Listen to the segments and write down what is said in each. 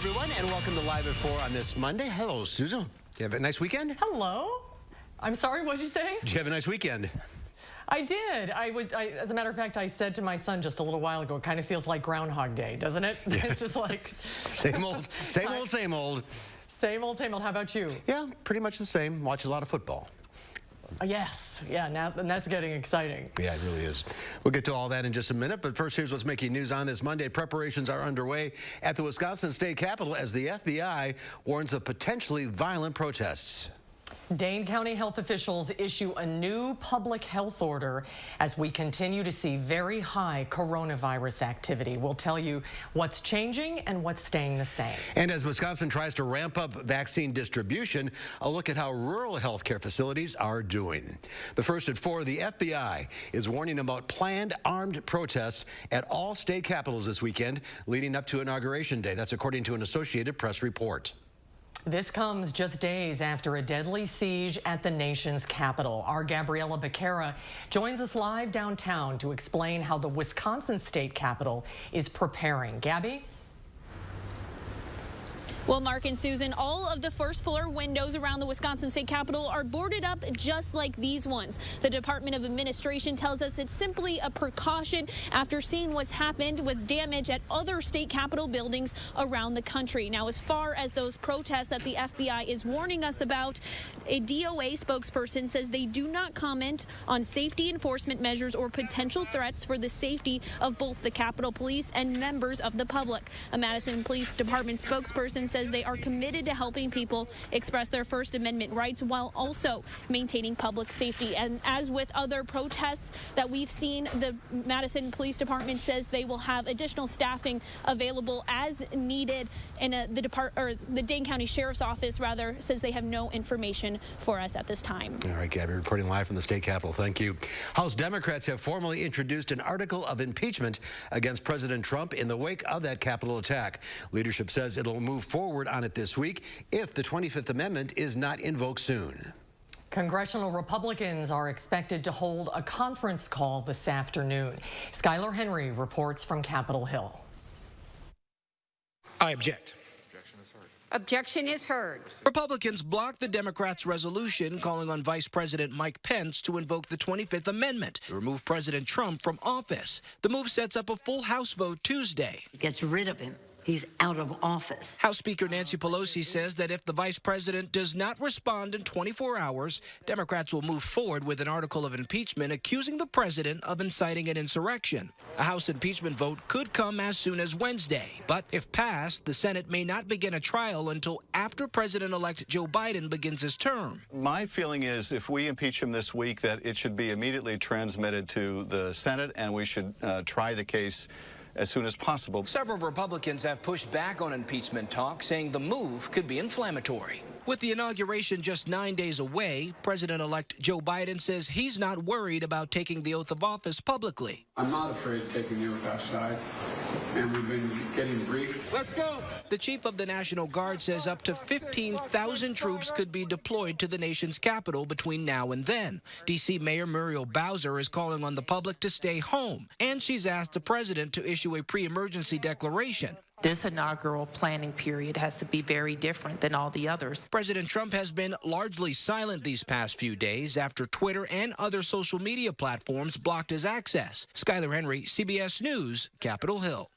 everyone, and welcome to Live at 4 on this Monday. Hello, Susan. Did you have a nice weekend? Hello. I'm sorry, what did you say? Did you have a nice weekend? I did. As a matter of fact, I said to my son just a little while ago, it kind of feels like Groundhog Day, doesn't it? Yeah. It's just like... Same old, same old, same old. Same old, same old. How about you? Yeah, pretty much the same. Watch a lot of football. Yes. Yeah, now and that's getting exciting. Yeah, it really is. We'll get to all that in just a minute, but first, here's what's making news on this Monday. Preparations are underway at the Wisconsin State Capitol as the FBI warns of potentially violent protests. Dane County health officials issue a new public health order as we continue to see very high coronavirus activity. We'll tell you what's changing and what's staying the same. And as Wisconsin tries to ramp up vaccine distribution, a look at how rural healthcare facilities are doing. But first at 4, the FBI is warning about planned armed protests at all state capitals this weekend leading up to Inauguration Day. That's according to an Associated Press report. This comes just days after a deadly siege at the nation's capital. Our Gabriella Becerra joins us live downtown to explain how the Wisconsin State Capitol is preparing. Gabby? Well, Mark and Susan, all of the first floor windows around the Wisconsin State Capitol are boarded up just like these ones. The Department of Administration tells us it's simply a precaution after seeing what's happened with damage at other state capitol buildings around the country. Now, as far as those protests that the FBI is warning us about, a DOA spokesperson says they do not comment on safety enforcement measures or potential threats for the safety of both the Capitol Police and members of the public. A Madison Police Department spokesperson says they are committed to helping people express their First Amendment rights while also maintaining public safety. And as with other protests that we've seen, the Madison Police Department says they will have additional staffing available as needed. And the Dane County Sheriff's Office says they have no information for us at this time. All right, Gabby, reporting live from the state capitol. Thank you. House Democrats have formally introduced an article of impeachment against President Trump in the wake of that Capitol attack. Leadership says it'll move forward on it this week if the 25th Amendment is not invoked soon. Congressional Republicans are expected to hold a conference call this afternoon. Skylar Henry reports from Capitol Hill. I object. Objection is heard. Republicans blocked the Democrats' resolution calling on Vice President Mike Pence to invoke the 25th Amendment to remove President Trump from office. The move sets up a full House vote Tuesday. It gets rid of him. He's out of office. House Speaker Nancy Pelosi says that if the vice president does not respond in 24 hours, Democrats will move forward with an article of impeachment accusing the president of inciting an insurrection. A House impeachment vote could come as soon as Wednesday, but if passed, the Senate may not begin a trial until after President-elect Joe Biden begins his term. My feeling is if we impeach him this week, that it should be immediately transmitted to the Senate, and we should try the case as soon as possible. Several Republicans have pushed back on impeachment talk, saying the move could be inflammatory. With the inauguration just 9 days away, President-elect Joe Biden says he's not worried about taking the oath of office publicly. I'm not afraid of taking the oath outside, and we've been getting briefed. Let's go! The chief of the National Guard says up to 15,000 troops could be deployed to the nation's capital between now and then. D.C. Mayor Muriel Bowser is calling on the public to stay home, and she's asked the president to issue a pre-emergency declaration. This inaugural planning period has to be very different than all the others. President Trump has been largely silent these past few days after Twitter and other social media platforms blocked his access. Skylar Henry, CBS News, Capitol Hill.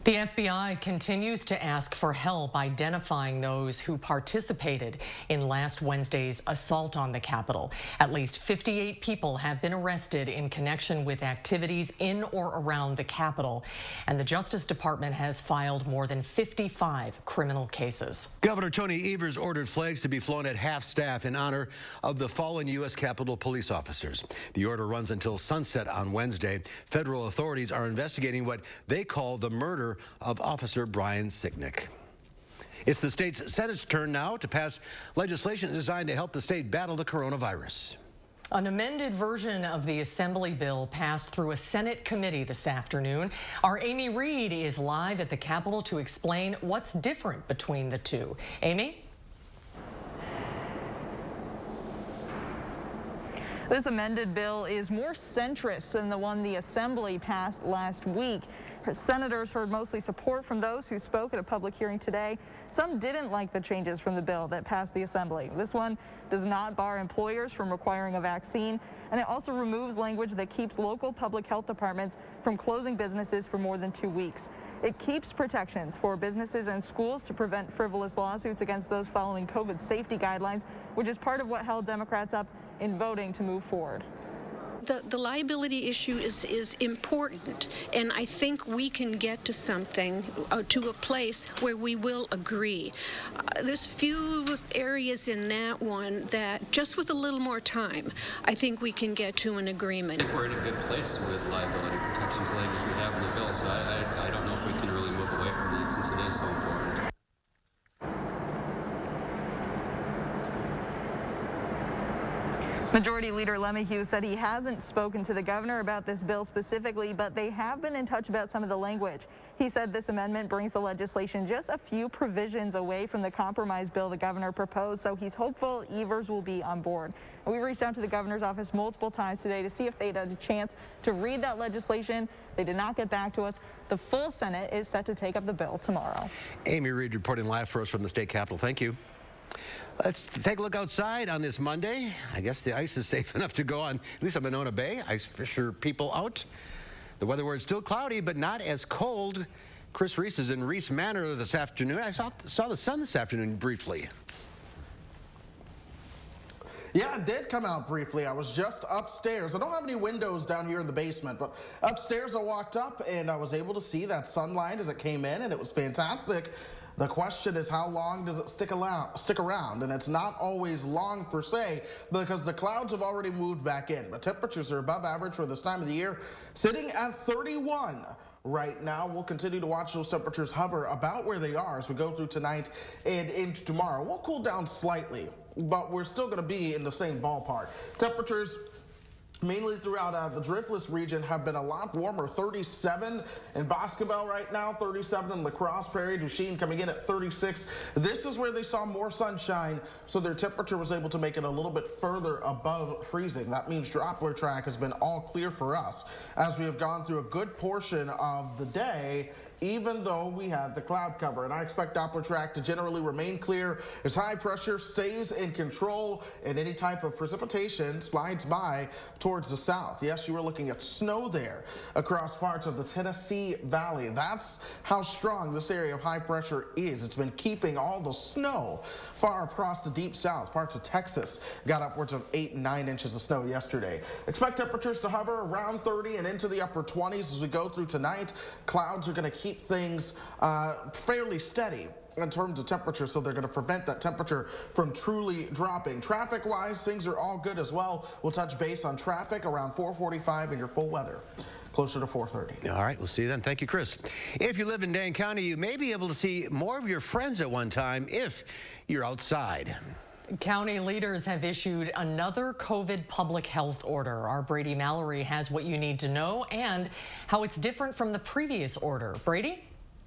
The FBI continues to ask for help identifying those who participated in last Wednesday's assault on the Capitol. At least 58 people have been arrested in connection with activities in or around the Capitol, and the Justice Department has filed more than 55 criminal cases. Governor Tony Evers ordered flags to be flown at half-staff in honor of the fallen U.S. Capitol police officers. The order runs until sunset on Wednesday. Federal authorities are investigating what they call the murder of Officer Brian Sicknick. It's the state's Senate's turn now to pass legislation designed to help the state battle the coronavirus. An amended version of the Assembly bill passed through a Senate committee this afternoon. Our Amy Reed is live at the Capitol to explain what's different between the two. Amy? This amended bill is more centrist than the one the Assembly passed last week. Senators heard mostly support from those who spoke at a public hearing today. Some didn't like the changes from the bill that passed the Assembly. This one does not bar employers from requiring a vaccine, and it also removes language that keeps local public health departments from closing businesses for more than 2 weeks. It keeps protections for businesses and schools to prevent frivolous lawsuits against those following COVID safety guidelines, which is part of what held Democrats up in voting to move forward. The liability issue is important, and I think we can get to something, to a place where we will agree. There's few areas in that one that, just with a little more time, I think we can get to an agreement. I think we're in a good place with liability protections language we have in the bill, so I don't know if we can really move away from these since it is so important. Majority Leader LeMahieu said he hasn't spoken to the governor about this bill specifically, but they have been in touch about some of the language. He said this amendment brings the legislation just a few provisions away from the compromise bill the governor proposed, so he's hopeful Evers will be on board. And we reached out to the governor's office multiple times today to see if they'd had a chance to read that legislation. They did not get back to us. The full Senate is set to take up the bill tomorrow. Amy Reed reporting live for us from the state capitol. Thank you. Let's take a look outside on this Monday. I guess the ice is safe enough to go on, at least on Monona Bay. Ice fisher people out. The weather word is still cloudy, but not as cold. Chris Reese is in Reese Manor this afternoon. I saw the sun this afternoon briefly. Yeah, it did come out briefly. I was just upstairs. I don't have any windows down here in the basement, but upstairs I walked up and I was able to see that sunlight as it came in, and it was fantastic. The question is, how long does it stick around? And it's not always long per se, because the clouds have already moved back in. But temperatures are above average for this time of the year, sitting at 31. Right now, we'll continue to watch those temperatures hover about where they are as we go through tonight and into tomorrow. We'll cool down slightly, but we're still going to be in the same ballpark. Temperatures mainly throughout the Driftless region have been a lot warmer. 37 in Boscobel right now, 37 in La Crosse, Prairie du Chien coming in at 36. This is where they saw more sunshine, so their temperature was able to make it a little bit further above freezing. That means Doppler track has been all clear for us as we have gone through a good portion of the day, even though we have the cloud cover. And I expect Doppler track to generally remain clear as high pressure stays in control and any type of precipitation slides by towards the south. Yes, you were looking at snow there across parts of the Tennessee Valley. That's how strong this area of high pressure is. It's been keeping all the snow far across the deep south. Parts of Texas got upwards of 8 and 9 inches of snow yesterday. Expect temperatures to hover around 30 and into the upper 20s as we go through tonight. Clouds are going to keep things fairly steady in terms of temperature, so they're going to prevent that temperature from truly dropping. Traffic-wise, things are all good as well. We'll touch base on traffic around 4:45 in your full weather, closer to 4:30. All right, we'll see you then. Thank you, Chris. If you live in Dane County, you may be able to see more of your friends at one time if you're outside. County leaders have issued another COVID public health order. Our Brady Mallory has what you need to know and how it's different from the previous order. Brady?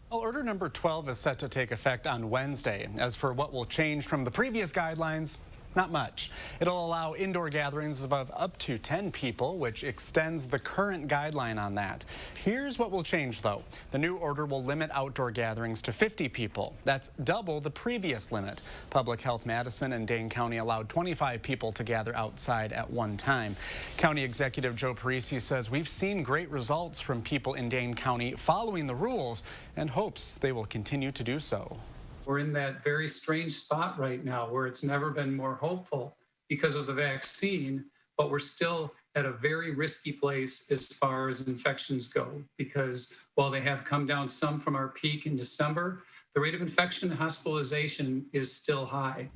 Well, order number 12 is set to take effect on Wednesday. As for what will change from the previous guidelines, not much. It'll allow indoor gatherings of up to 10 people, which extends the current guideline on that. Here's what will change, though. The new order will limit outdoor gatherings to 50 people. That's double the previous limit. Public Health Madison and Dane County allowed 25 people to gather outside at one time. County Executive Joe Parisi says we've seen great results from people in Dane County following the rules and hopes they will continue to do so. We're in that very strange spot right now where it's never been more hopeful because of the vaccine, but we're still at a very risky place as far as infections go, because while they have come down some from our peak in December, the rate of infection and hospitalization is still high.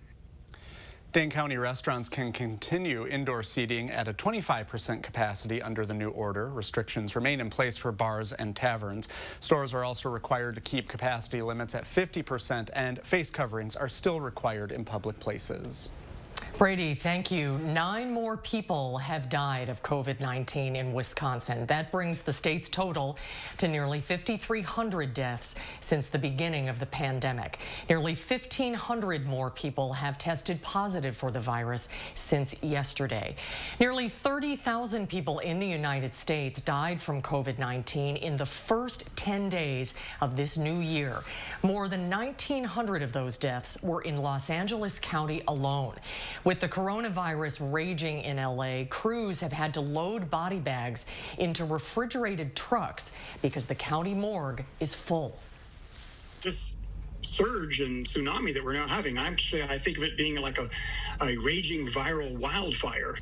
Dane County restaurants can continue indoor seating at a 25% capacity under the new order. Restrictions remain in place for bars and taverns. Stores are also required to keep capacity limits at 50%, and face coverings are still required in public places. Brady, thank you. 9 more people have died of COVID-19 in Wisconsin. That brings the state's total to nearly 5,300 deaths since the beginning of the pandemic. Nearly 1,500 more people have tested positive for the virus since yesterday. Nearly 30,000 people in the United States died from COVID-19 in the first 10 days of this new year. More than 1,900 of those deaths were in Los Angeles County alone. With the coronavirus raging in LA, crews have had to load body bags into refrigerated trucks because the county morgue is full. This surge and tsunami that we're now having, I think of it being like a raging viral wildfire.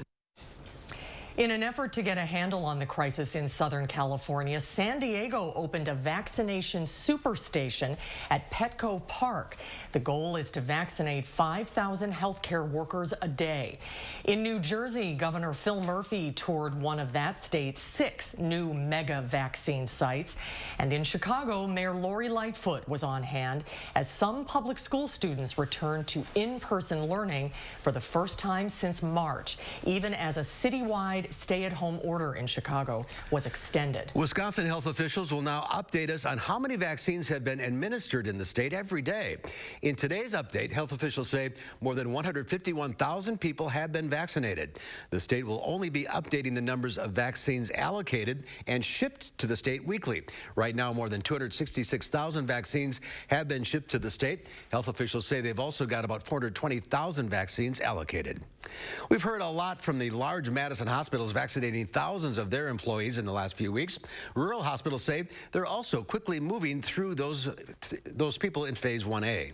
In an effort to get a handle on the crisis in Southern California, San Diego opened a vaccination superstation at Petco Park. The goal is to vaccinate 5,000 healthcare workers a day. In New Jersey, Governor Phil Murphy toured one of that state's 6 new mega vaccine sites. And in Chicago, Mayor Lori Lightfoot was on hand as some public school students returned to in-person learning for the first time since March, even as a citywide stay-at-home order in Chicago was extended. Wisconsin health officials will now update us on how many vaccines have been administered in the state every day. In today's update, health officials say more than 151,000 people have been vaccinated. The state will only be updating the numbers of vaccines allocated and shipped to the state weekly. Right now, more than 266,000 vaccines have been shipped to the state. Health officials say they've also got about 420,000 vaccines allocated. We've heard a lot from the large Madison hospitals vaccinating thousands of their employees in the last few weeks. Rural hospitals say they're also quickly moving through those people in Phase 1A.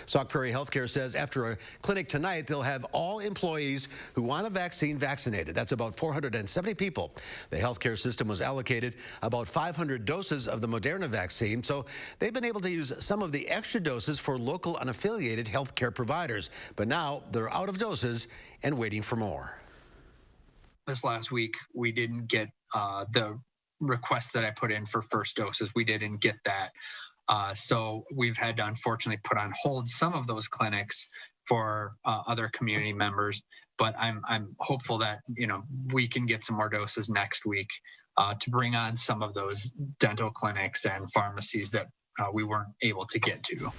Sauk Prairie Healthcare says after a clinic tonight, they'll have all employees who want a vaccine vaccinated. That's about 470 people. The healthcare system was allocated about 500 doses of the Moderna vaccine, so they've been able to use some of the extra doses for local unaffiliated healthcare providers. But now they're out of doses and waiting for more. This last week, we didn't get the request that I put in for first doses. We didn't get that. So we've had to unfortunately put on hold some of those clinics for other community members. But I'm hopeful that, we can get some more doses next week to bring on some of those dental clinics and pharmacies that we weren't able to get to.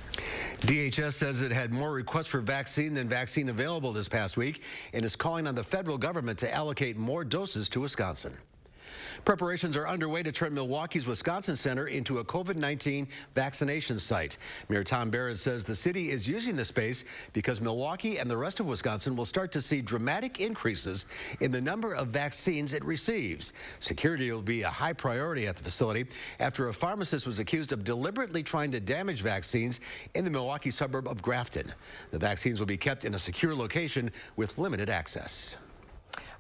DHS says it had more requests for vaccine than vaccine available this past week and is calling on the federal government to allocate more doses to Wisconsin. Preparations are underway to turn Milwaukee's Wisconsin Center into a COVID-19 vaccination site. Mayor Tom Barrett says the city is using the space because Milwaukee and the rest of Wisconsin will start to see dramatic increases in the number of vaccines it receives. Security will be a high priority at the facility after a pharmacist was accused of deliberately trying to damage vaccines in the Milwaukee suburb of Grafton. The vaccines will be kept in a secure location with limited access.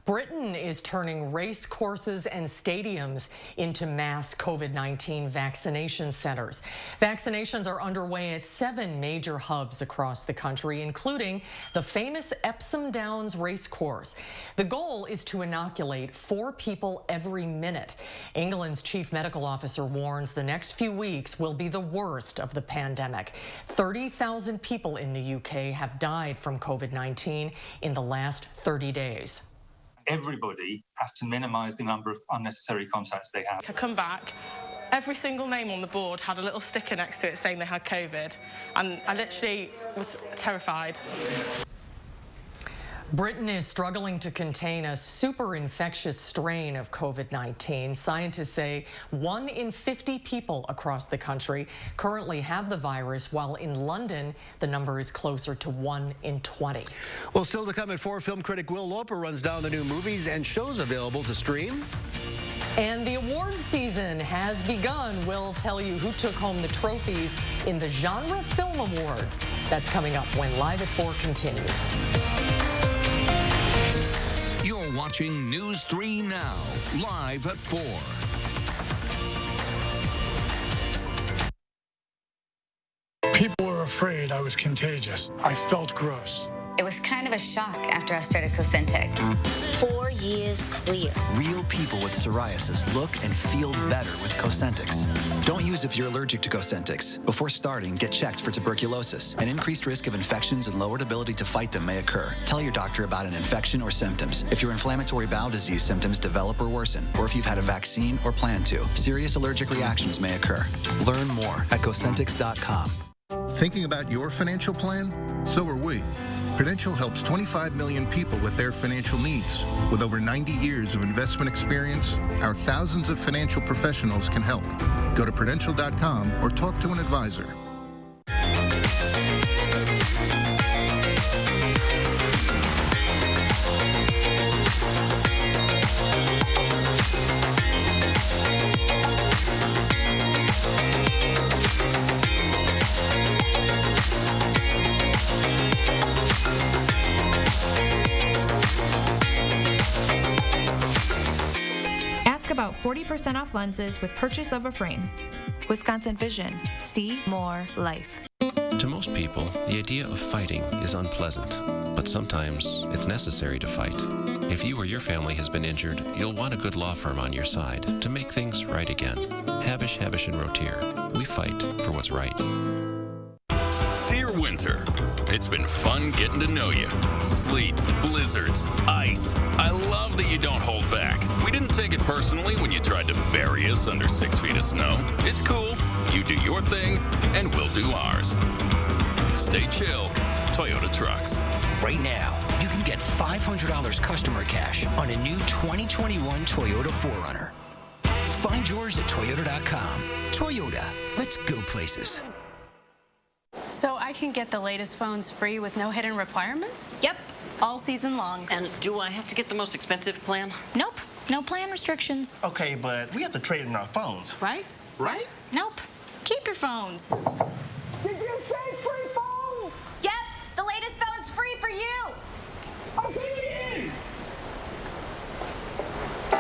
Britain is turning race courses and stadiums into mass COVID-19 vaccination centers. Vaccinations are underway at 7 major hubs across the country, including the famous Epsom Downs race course. The goal is to inoculate 4 people every minute. England's chief medical officer warns the next few weeks will be the worst of the pandemic. 30,000 people in the UK have died from COVID-19 in the last 30 days. Everybody has to minimise the number of unnecessary contacts they have. I come back, every single name on the board had a little sticker next to it saying they had COVID, and I literally was terrified. Britain is struggling to contain a super infectious strain of COVID-19. Scientists say 1 in 50 people across the country currently have the virus, while in London, the number is closer to 1 in 20. Well, still to come at 4, film critic Will Loper runs down the new movies and shows available to stream. And the awards season has begun. We'll tell you who took home the trophies in the Genre Film Awards. That's coming up when Live at 4 continues. You're watching News 3 Now, live at 4. People were afraid I was contagious. I felt gross. It was kind of a shock after I started Cosentix. 4 years clear. Real people with psoriasis look and feel better with Cosentix. Don't use if you're allergic to Cosentix. Before starting, get checked for tuberculosis. An increased risk of infections and lowered ability to fight them may occur. Tell your doctor about an infection or symptoms. If your inflammatory bowel disease symptoms develop or worsen, or if you've had a vaccine or plan to, serious allergic reactions may occur. Learn more at Cosentix.com. Thinking about your financial plan? So are we. Prudential helps 25 million people with their financial needs. With over 90 years of investment experience, our thousands of financial professionals can help. Go to Prudential.com or talk to an advisor. About 40% off lenses with purchase of a frame. Wisconsin Vision. See more life. To most people, the idea of fighting is unpleasant, but sometimes it's necessary to fight. If you or your family has been injured, you'll want a good law firm on your side to make things right again. Havish, Havish & Rotier. We fight for what's right. Dear Winter, it's been fun getting to know you. Sleet, blizzards, ice. I love that you don't hold back. We didn't take it personally when you tried to bury us under 6 feet of snow. It's cool. You do your thing, and we'll do ours. Stay chill. Toyota Trucks. Right now, you can get $500 customer cash on a new 2021 Toyota 4Runner. Find yours at Toyota.com. Toyota, let's go places. So I can get the latest phones free with no hidden requirements? Yep, all season long. And do I have to get the most expensive plan? Nope, no plan restrictions. Okay, but we have to trade in our phones. Right? Right? Nope, keep your phones. Did you say free phone? Yep, the latest phone's free for you. Okay,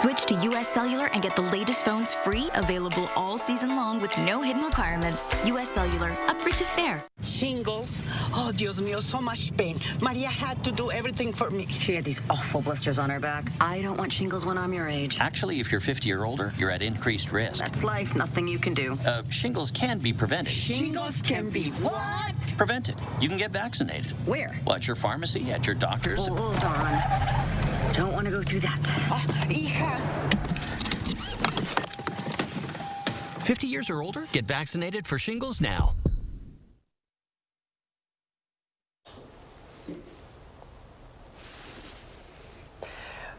Switch to U.S. Cellular and get the latest phones free, available all season long with no hidden requirements. U.S. Cellular, upgrade to fair. Shingles. Oh, Dios mío, so much pain. Maria had to do everything for me. She had these awful blisters on her back. I don't want shingles when I'm your age. Actually, if you're 50 or older, you're at increased risk. That's life. Nothing you can do. Shingles can be prevented. Shingles can be what? Prevented. You can get vaccinated. Where? Well, at your pharmacy, at your doctor's. Hold on. Don't want to go through that. Hija. 50 years or older, get vaccinated for shingles now.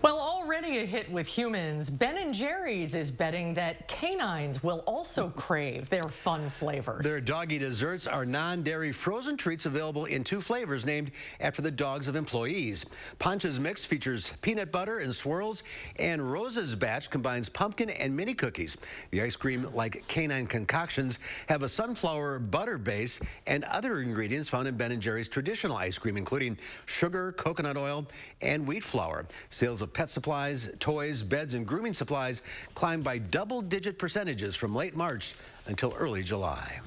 Well, already a hit with humans, Ben & Jerry's is betting that canines will also crave their fun flavors. Their doggy desserts are non-dairy frozen treats available in 2 flavors named after the dogs of employees. Pancha's Mix features peanut butter and swirls, and Rosa's Batch combines pumpkin and mini cookies. The ice cream, like canine concoctions, have a sunflower butter base and other ingredients found in Ben & Jerry's traditional ice cream, including sugar, coconut oil, and wheat flour. Sales of pet supplies, toys, beds, and grooming supplies climbed by double-digit percentages from late March until early July.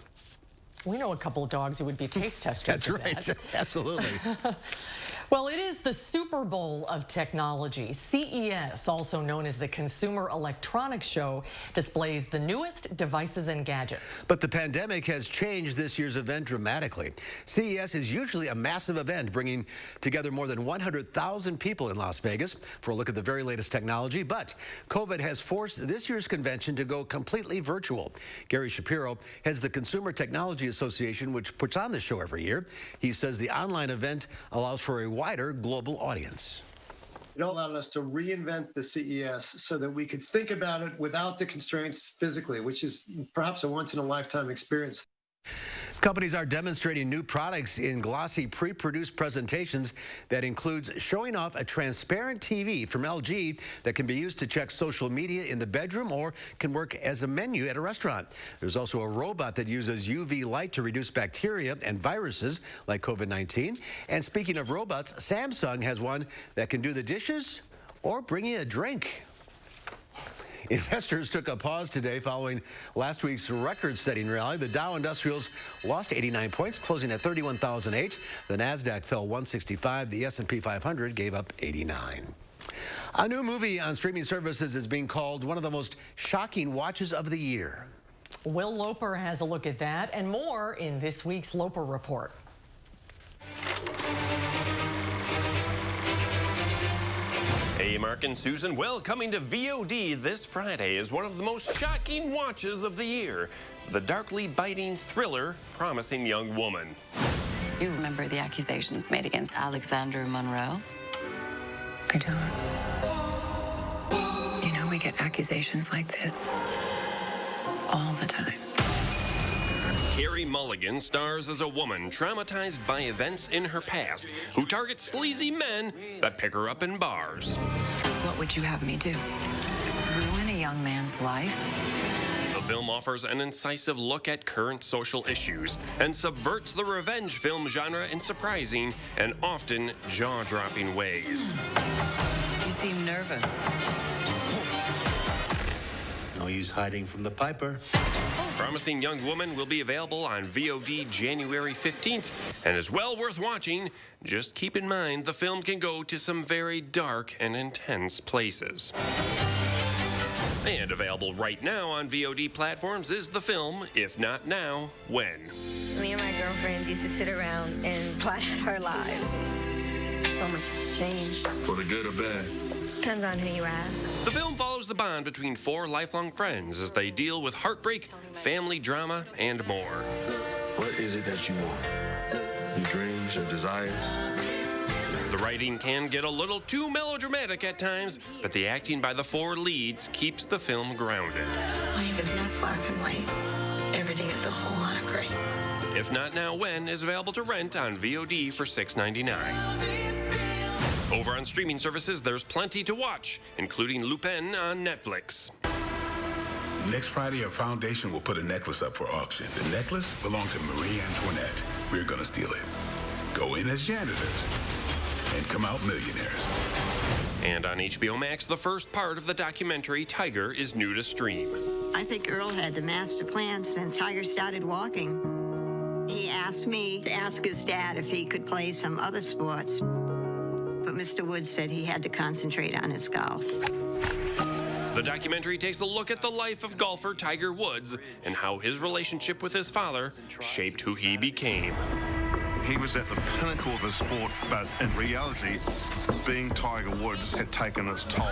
We know a couple of dogs who would be taste testers. That's right. Absolutely. Well, it is the Super Bowl of technology. CES, also known as the Consumer Electronics Show, displays the newest devices and gadgets. But the pandemic has changed this year's event dramatically. CES is usually a massive event bringing together more than 100,000 people in Las Vegas for a look at the very latest technology. But COVID has forced this year's convention to go completely virtual. Gary Shapiro heads the Consumer Technology Association, which puts on the show every year. He says the online event allows for a wider global audience. It allowed us to reinvent the CES so that we could think about it without the constraints physically, which is perhaps a once-in-a-lifetime experience. Companies are demonstrating new products in glossy pre-produced presentations that includes showing off a transparent TV from LG that can be used to check social media in the bedroom or can work as a menu at a restaurant. There's also a robot that uses UV light to reduce bacteria and viruses like COVID-19. And speaking of robots, Samsung has one that can do the dishes or bring you a drink. Investors took a pause today following last week's record-setting rally. The Dow Industrials lost 89 points, closing at 31,008. The Nasdaq fell 165. The S&P 500 gave up 89. A new movie on streaming services is being called one of the most shocking watches of the year. Will Loper has a look at that and more in this week's Loper Report. Hey, Mark and Susan. Well, coming to VOD this Friday is one of the most shocking watches of the year. The darkly biting thriller, Promising Young Woman. You remember the accusations made against Alexander Monroe? I don't. You know, we get accusations like this all the time. Carey Mulligan stars as a woman traumatized by events in her past who targets sleazy men that pick her up in bars. What would you have me do? Ruin a young man's life? The film offers an incisive look at current social issues and subverts the revenge film genre in surprising and often jaw-dropping ways. You seem nervous. No use hiding from the piper. Promising Young Woman will be available on VOD January 15th and is well worth watching. Just keep in mind the film can go to some very dark and intense places. And available right now on VOD platforms is the film, If Not Now, When? Me and my girlfriends used to sit around and plot out our lives. So much has changed. For the good or bad? Depends on who you ask. The film follows the bond between four lifelong friends as they deal with heartbreak, family drama, and more. What is it that you want? Your dreams, your desires? The writing can get a little too melodramatic at times, but the acting by the four leads keeps the film grounded. Life is not black and white. Everything is a whole lot of gray. If Not Now, When is available to rent on VOD for $6.99. Over on streaming services, there's plenty to watch, including Lupin on Netflix. Next Friday, our foundation will put a necklace up for auction. The necklace belonged to Marie Antoinette. We're gonna steal it. Go in as janitors and come out millionaires. And on HBO Max, the first part of the documentary Tiger is new to stream. I think Earl had the master plan since Tiger started walking. He asked me to ask his dad if he could play some other sports. But Mr. Woods said he had to concentrate on his golf. The documentary takes a look at the life of golfer Tiger Woods and how his relationship with his father shaped who he became. He was at the pinnacle of his sport, but in reality, being Tiger Woods had taken its toll.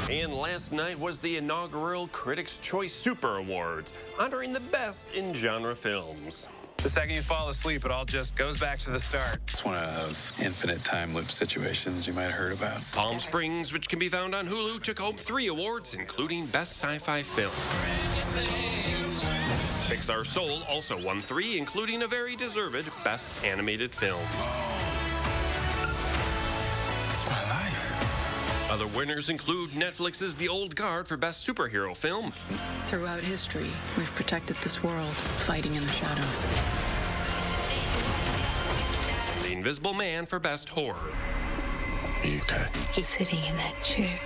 And last night was the inaugural Critics' Choice Super Awards, honoring the best in genre films. The second you fall asleep, it all just goes back to the start. It's one of those infinite time loop situations you might have heard about. Palm Springs, which can be found on Hulu, took home 3 awards, including Best Sci-Fi Film. Pixar Soul also won 3, including a very deserved Best Animated Film. It's my life. Other winners include Netflix's The Old Guard for Best Superhero Film. Throughout history, we've protected this world, fighting in the shadows. The Invisible Man for Best Horror. Are you okay? He's sitting in that chair.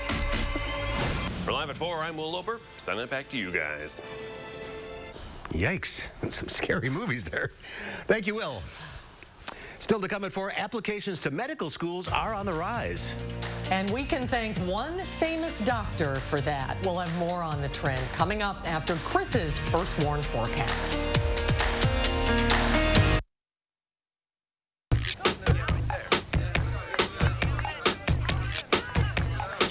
For Live at 4, I'm Will Loper. Sending it back to you guys. Yikes. Some scary movies there. Thank you, Will. Still to come at 4, applications to medical schools are on the rise. And we can thank one famous doctor for that. We'll have more on the trend coming up after Chris's First Warn forecast.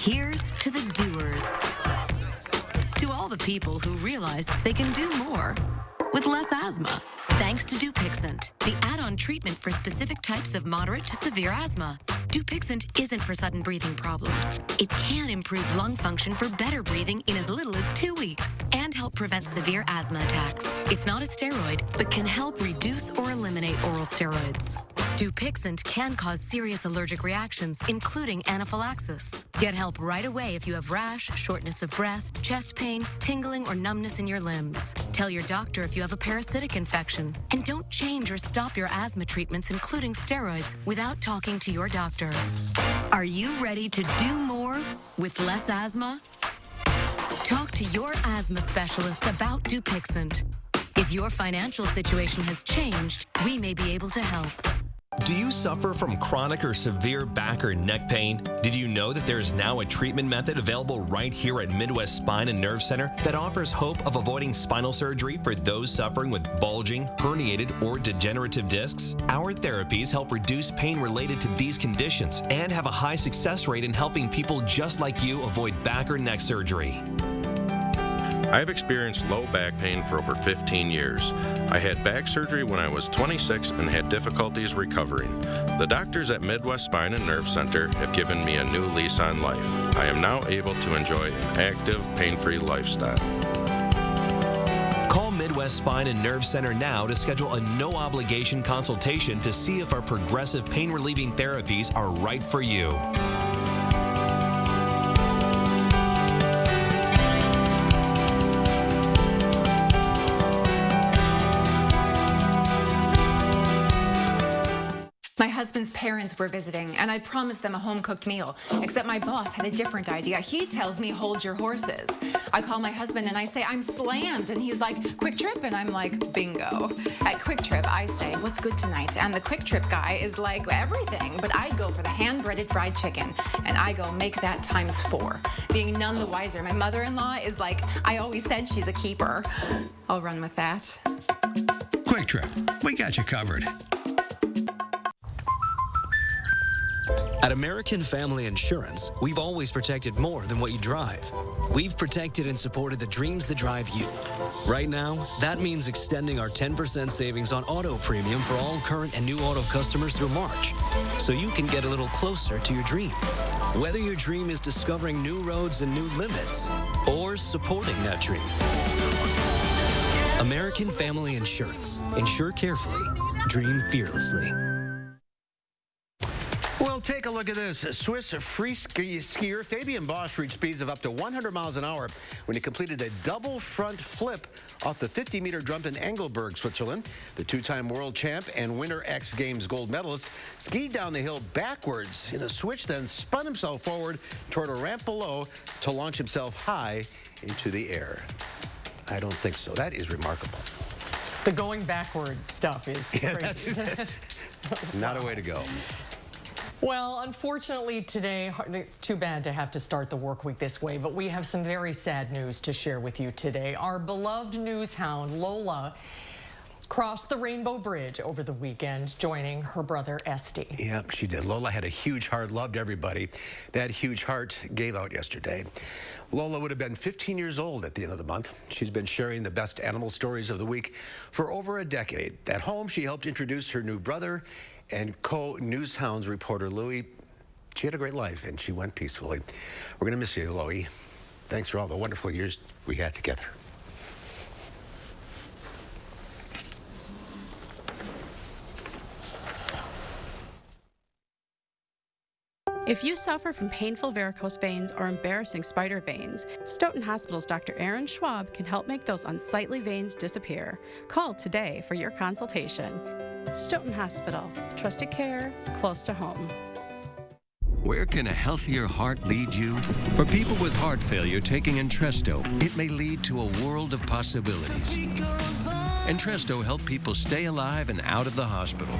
Here's to the doers. To all the people who realize they can do more with less asthma. Thanks to Dupixent, the add-on treatment for specific types of moderate to severe asthma. Dupixent isn't for sudden breathing problems. It can improve lung function for better breathing in as little as 2 weeks and help prevent severe asthma attacks. It's not a steroid, but can help reduce or eliminate oral steroids. Dupixent can cause serious allergic reactions, including anaphylaxis. Get help right away if you have rash, shortness of breath, chest pain, tingling, or numbness in your limbs. Tell your doctor if you have a parasitic infection. And don't change or stop your asthma treatments, including steroids, without talking to your doctor. Are you ready to do more with less asthma? Talk to your asthma specialist about Dupixent. If your financial situation has changed, we may be able to help. Do you suffer from chronic or severe back or neck pain? Did you know that there is now a treatment method available right here at Midwest Spine and Nerve Center that offers hope of avoiding spinal surgery for those suffering with bulging, herniated, or degenerative discs? Our therapies help reduce pain related to these conditions and have a high success rate in helping people just like you avoid back or neck surgery. I've experienced low back pain for over 15 years. I had back surgery when I was 26 and had difficulties recovering. The doctors at Midwest Spine and Nerve Center have given me a new lease on life. I am now able to enjoy an active, pain-free lifestyle. Call Midwest Spine and Nerve Center now to schedule a no-obligation consultation to see if our progressive pain-relieving therapies are right for you. My husband's parents were visiting, and I promised them a home-cooked meal, except my boss had a different idea. He tells me, hold your horses. I call my husband, and I say, I'm slammed, and he's like, Quick Trip, and I'm like, bingo. At Quick Trip, I say, what's good tonight? And the Quick Trip guy is like, everything, but I go for the hand-breaded fried chicken, and I go, make that ×4. Being none the wiser, my mother-in-law is like, I always said she's a keeper. I'll run with that. Quick Trip, we got you covered. At American Family Insurance, we've always protected more than what you drive. We've protected and supported the dreams that drive you. Right now, that means extending our 10% savings on auto premium for all current and new auto customers through March, so you can get a little closer to your dream. Whether your dream is discovering new roads and new limits, or supporting that dream. American Family Insurance. Insure carefully. Dream fearlessly. Well, take a look at this. Swiss free skier Fabian Bosch reached speeds of up to 100 miles an hour when he completed a double front flip off the 50-meter jump in Engelberg, Switzerland. The two-time world champ and Winter X Games gold medalist skied down the hill backwards in a switch, then spun himself forward toward a ramp below to launch himself high into the air. I don't think so. That is remarkable. The going backward stuff is crazy. That's not a way to go. Well, unfortunately today, it's too bad to have to start the work week this way, but we have some very sad news to share with you today. Our beloved news hound, Lola, crossed the Rainbow Bridge over the weekend, joining her brother, Esty. Yep, she did. Lola had a huge heart, loved everybody. That huge heart gave out yesterday. Lola would have been 15 years old at the end of the month. She's been sharing the best animal stories of the week for over a decade. At home, she helped introduce her new brother and co-News Hounds reporter Louie. She had a great life, and she went peacefully. We're going to miss you, Louie. Thanks for all the wonderful years we had together. If you suffer from painful varicose veins or embarrassing spider veins, Stoughton Hospital's Dr. Aaron Schwab can help make those unsightly veins disappear. Call today for your consultation. Stoughton Hospital, trusted care, close to home. Where can a healthier heart lead you? For people with heart failure taking Entresto, it may lead to a world of possibilities. Entresto helps people stay alive and out of the hospital.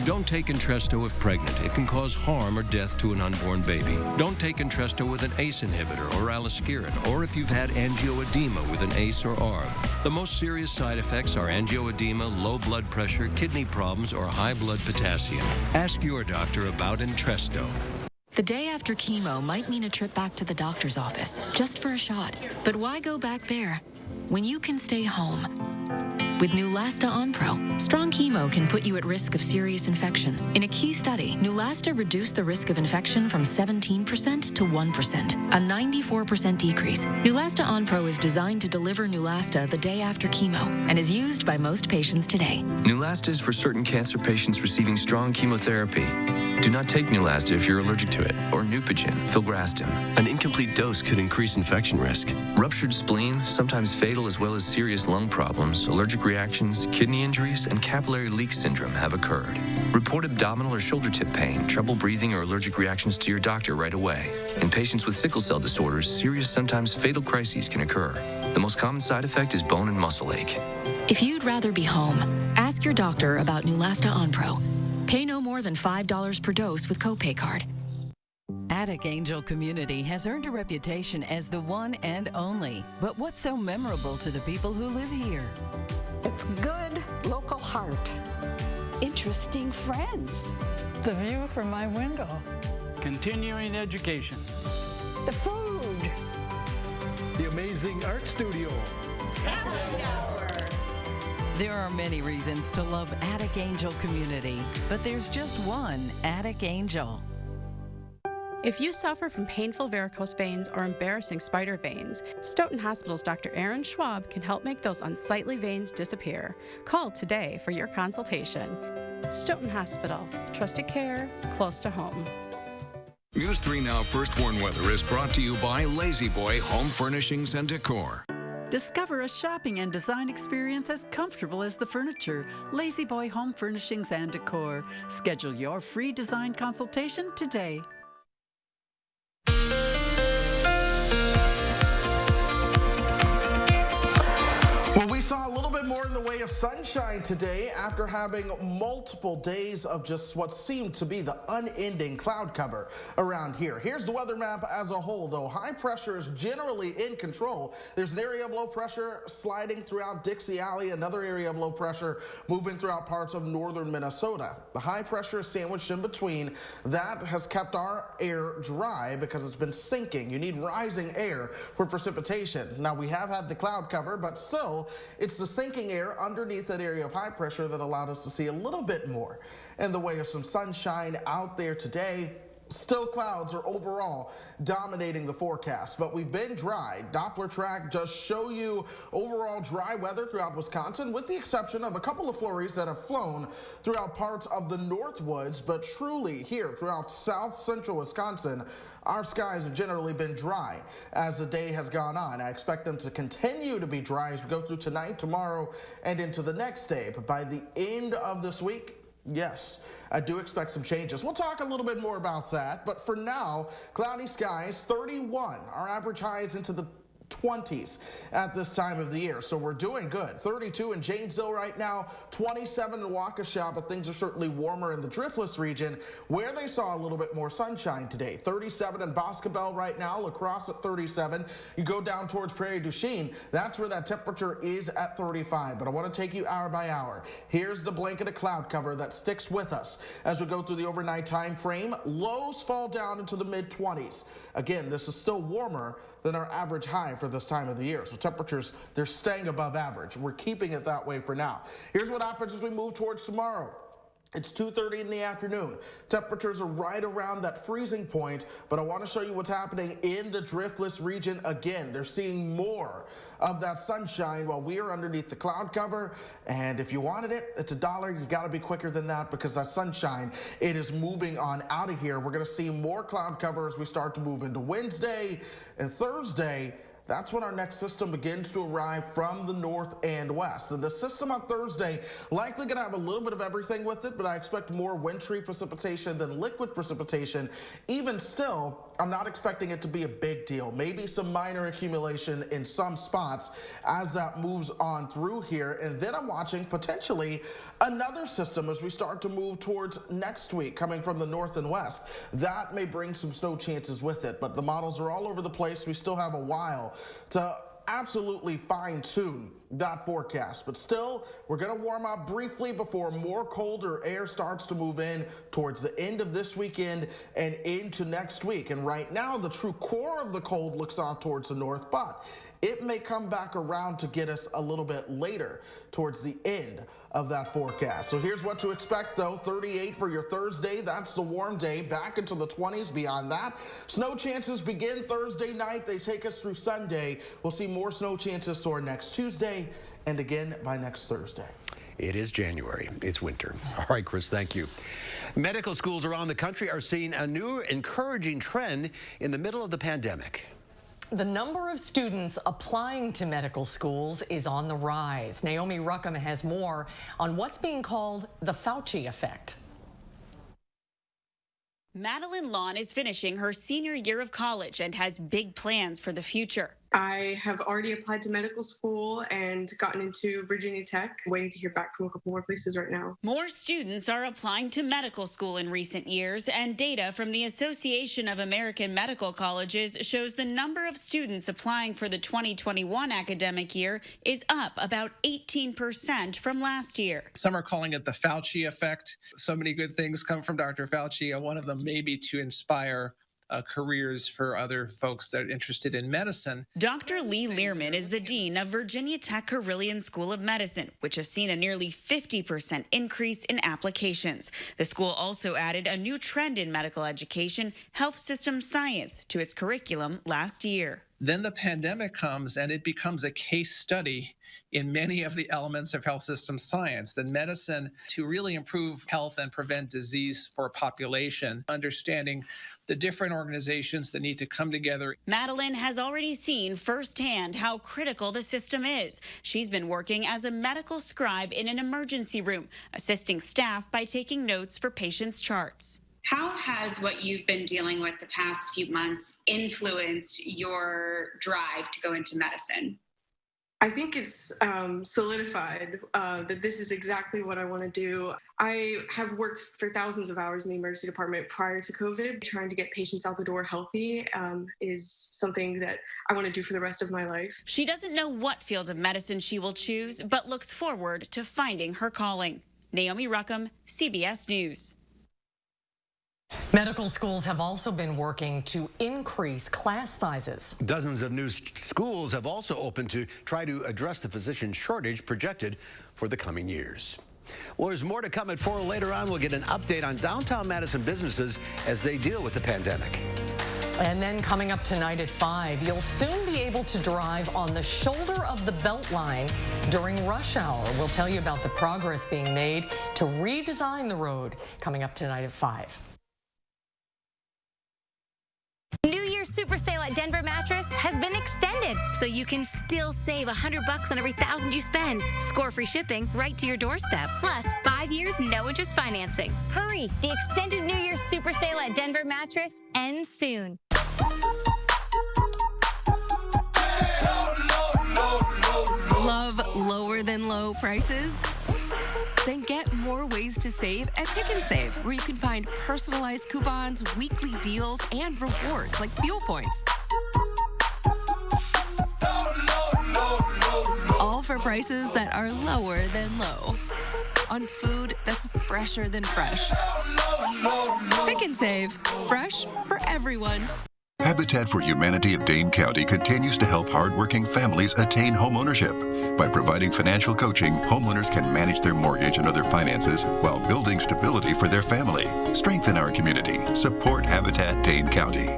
Don't take Entresto if pregnant. It can cause harm or death to an unborn baby. Don't take Entresto with an ACE inhibitor or aliskiren, or if you've had angioedema with an ACE or ARB. The most serious side effects are angioedema, low blood pressure, kidney problems, or high blood potassium. Ask your doctor about Entresto. The day after chemo might mean a trip back to the doctor's office, just for a shot. But why go back there when you can stay home? With Neulasta Onpro, strong chemo can put you at risk of serious infection. In a key study, Neulasta reduced the risk of infection from 17% to 1%, a 94% decrease. Neulasta Onpro is designed to deliver Neulasta the day after chemo and is used by most patients today. Neulasta is for certain cancer patients receiving strong chemotherapy. Do not take Neulasta if you're allergic to it, or Neupogen, filgrastim. An incomplete dose could increase infection risk. Ruptured spleen, sometimes fatal, as well as serious lung problems, allergic reactions, kidney injuries, and capillary leak syndrome have occurred. Report abdominal or shoulder tip pain, trouble breathing, or allergic reactions to your doctor right away. In patients with sickle cell disorders, serious, sometimes fatal crises can occur. The most common side effect is bone and muscle ache. If you'd rather be home, ask your doctor about Neulasta Onpro. Pay no more than $5 per dose with copay card. Attic Angel Community has earned a reputation as the one and only. But what's so memorable to the people who live here? It's good local heart. Interesting friends. The view from my window. Continuing education. The food. The amazing art studio. Happy hour. There are many reasons to love Attic Angel Community, but there's just one Attic Angel. If you suffer from painful varicose veins or embarrassing spider veins, Stoughton Hospital's Dr. Aaron Schwab can help make those unsightly veins disappear. Call today for your consultation. Stoughton Hospital, trusted care, close to home. News 3 Now First Warn Weather is brought to you by Lazy Boy Home Furnishings and Decor. Discover a shopping and design experience as comfortable as the furniture. Lazy Boy Home Furnishings and Decor. Schedule your free design consultation today. Well, we saw a little bit more in the way of sunshine today after having multiple days of just what seemed to be the unending cloud cover around here. Here's the weather map as a whole, though. High pressure is generally in control. There's an area of low pressure sliding throughout Dixie Alley, another area of low pressure moving throughout parts of northern Minnesota. The high pressure is sandwiched in between. That has kept our air dry because it's been sinking. You need rising air for precipitation. Now, we have had the cloud cover, but still, it's the sinking air underneath that area of high pressure that allowed us to see a little bit more in the way of some sunshine out there today. Still, clouds are overall dominating the forecast, but we've been dry. Doppler track does show you overall dry weather throughout Wisconsin, with the exception of a couple of flurries that have flown throughout parts of the Northwoods, but truly here throughout south central Wisconsin, our skies have generally been dry as the day has gone on. I expect them to continue to be dry as we go through tonight, tomorrow, and into the next day. But by the end of this week, yes, I do expect some changes. We'll talk a little bit more about that. But for now, cloudy skies, 31. Our average high is into the 20s at this time of the year, so we're doing good. 32 in Janesville right now, 27 in Waukesha, but things are certainly warmer in the Driftless region where they saw a little bit more sunshine today. 37 in Boscobel right now, La Crosse at 37. You go down towards Prairie du Chien, that's where that temperature is at 35, but I want to take you hour by hour. Here's the blanket of cloud cover that sticks with us as we go through the overnight time frame. Lows fall down into the mid-20s. Again, this is still warmer than our average high for this time of the year. So temperatures, they're staying above average. We're keeping it that way for now. Here's what happens as we move towards tomorrow. It's 2:30 in the afternoon. Temperatures are right around that freezing point, but I want to show you what's happening in the Driftless region again. They're seeing more of that sunshine while we are underneath the cloud cover. And if you wanted it, it's $1. You got to be quicker than that because that sunshine, it is moving on out of here. We're going to see more cloud cover as we start to move into Wednesday and Thursday. That's when our next system begins to arrive from the north and west. And the system on Thursday likely going to have a little bit of everything with it, but I expect more wintry precipitation than liquid precipitation. Even still, I'm not expecting it to be a big deal. Maybe some minor accumulation in some spots as that moves on through here. And then I'm watching potentially another system as we start to move towards next week coming from the north and west. That may bring some snow chances with it, but the models are all over the place. We still have a while to absolutely fine-tune that forecast, but still, we're going to warm up briefly before more colder air starts to move in towards the end of this weekend and into next week. And right now, the true core of the cold looks off towards the north, but it may come back around to get us a little bit later towards the end of that forecast. So here's what to expect, though. 38 for your Thursday. That's the warm day. Back into the 20s beyond that. Snow chances begin Thursday night. They take us through Sunday. We'll see more snow chances for next Tuesday and again by next Thursday. It is January. It's winter. All right, Chris, thank you. Medical schools around the country are seeing a new encouraging trend in the middle of the pandemic. The number of students applying to medical schools is on the rise. Naomi Ruckham has more on what's being called the Fauci effect. Madeline Lawn is finishing her senior year of college and has big plans for the future. I have already applied to medical school and gotten into Virginia Tech. Waiting to hear back from a couple more places right now. More students are applying to medical school in recent years, and data from the Association of American Medical Colleges shows the number of students applying for the 2021 academic year is up about 18% from last year. Some are calling it the Fauci effect. So many good things come from Dr. Fauci. One of them may be to inspire careers for other folks that are interested in medicine. Dr. Lee Learman is the dean of Virginia Tech Carilion School of Medicine, which has seen a nearly 50% increase in applications. The school also added a new trend in medical education, health system science, to its curriculum last year. Then the pandemic comes and it becomes a case study in many of the elements of health system science. That medicine, to really improve health and prevent disease for a population, understanding the different organizations that need to come together. Madeline has already seen firsthand how critical the system is. She's been working as a medical scribe in an emergency room, assisting staff by taking notes for patients' charts. How has what you've been dealing with the past few months influenced your drive to go into medicine? I think it's solidified that this is exactly what I want to do. I have worked for thousands of hours in the emergency department prior to COVID. Trying to get patients out the door healthy is something that I want to do for the rest of my life. She doesn't know what field of medicine she will choose, but looks forward to finding her calling. Naomi Ruckham, CBS News. Medical schools have also been working to increase class sizes. Dozens of new schools have also opened to try to address the physician shortage projected for the coming years. Well, there's more to come at 4 later on. We'll get an update on downtown Madison businesses as they deal with the pandemic. And then coming up tonight at 5, you'll soon be able to drive on the shoulder of the Beltline during rush hour. We'll tell you about the progress being made to redesign the road coming up tonight at 5. New Year's super sale at Denver Mattress has been extended, so you can still save $100 on every $1,000 you spend. Score free shipping right to your doorstep. Plus, 5 years, no interest financing. Hurry! The extended New Year's super sale at Denver Mattress ends soon. Love lower than low prices? Then get more ways to save at Pick and Save, where you can find personalized coupons, weekly deals, and rewards like fuel points. All for prices that are lower than low. On food that's fresher than fresh. Pick and Save. Fresh for everyone. Habitat for Humanity of Dane County continues to help hardworking families attain homeownership. By providing financial coaching, homeowners can manage their mortgage and other finances while building stability for their family. Strengthen our community. Support Habitat Dane County.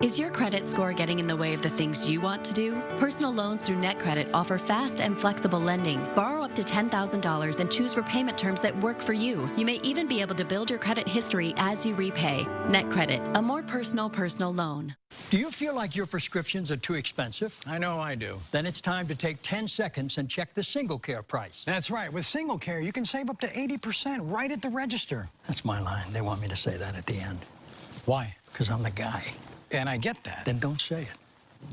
Is your credit score getting in the way of the things you want to do? Personal loans through NetCredit offer fast and flexible lending. Borrow up to $10,000 and choose repayment terms that work for you. You may even be able to build your credit history as you repay. NetCredit, a more personal loan. Do you feel like your prescriptions are too expensive? I know I do. Then it's time to take 10 seconds and check the Single Care price. That's right. With Single Care, you can save up to 80% right at the register. That's my line. They want me to say that at the end. Why? Because I'm the guy. And I get that. Then don't say it.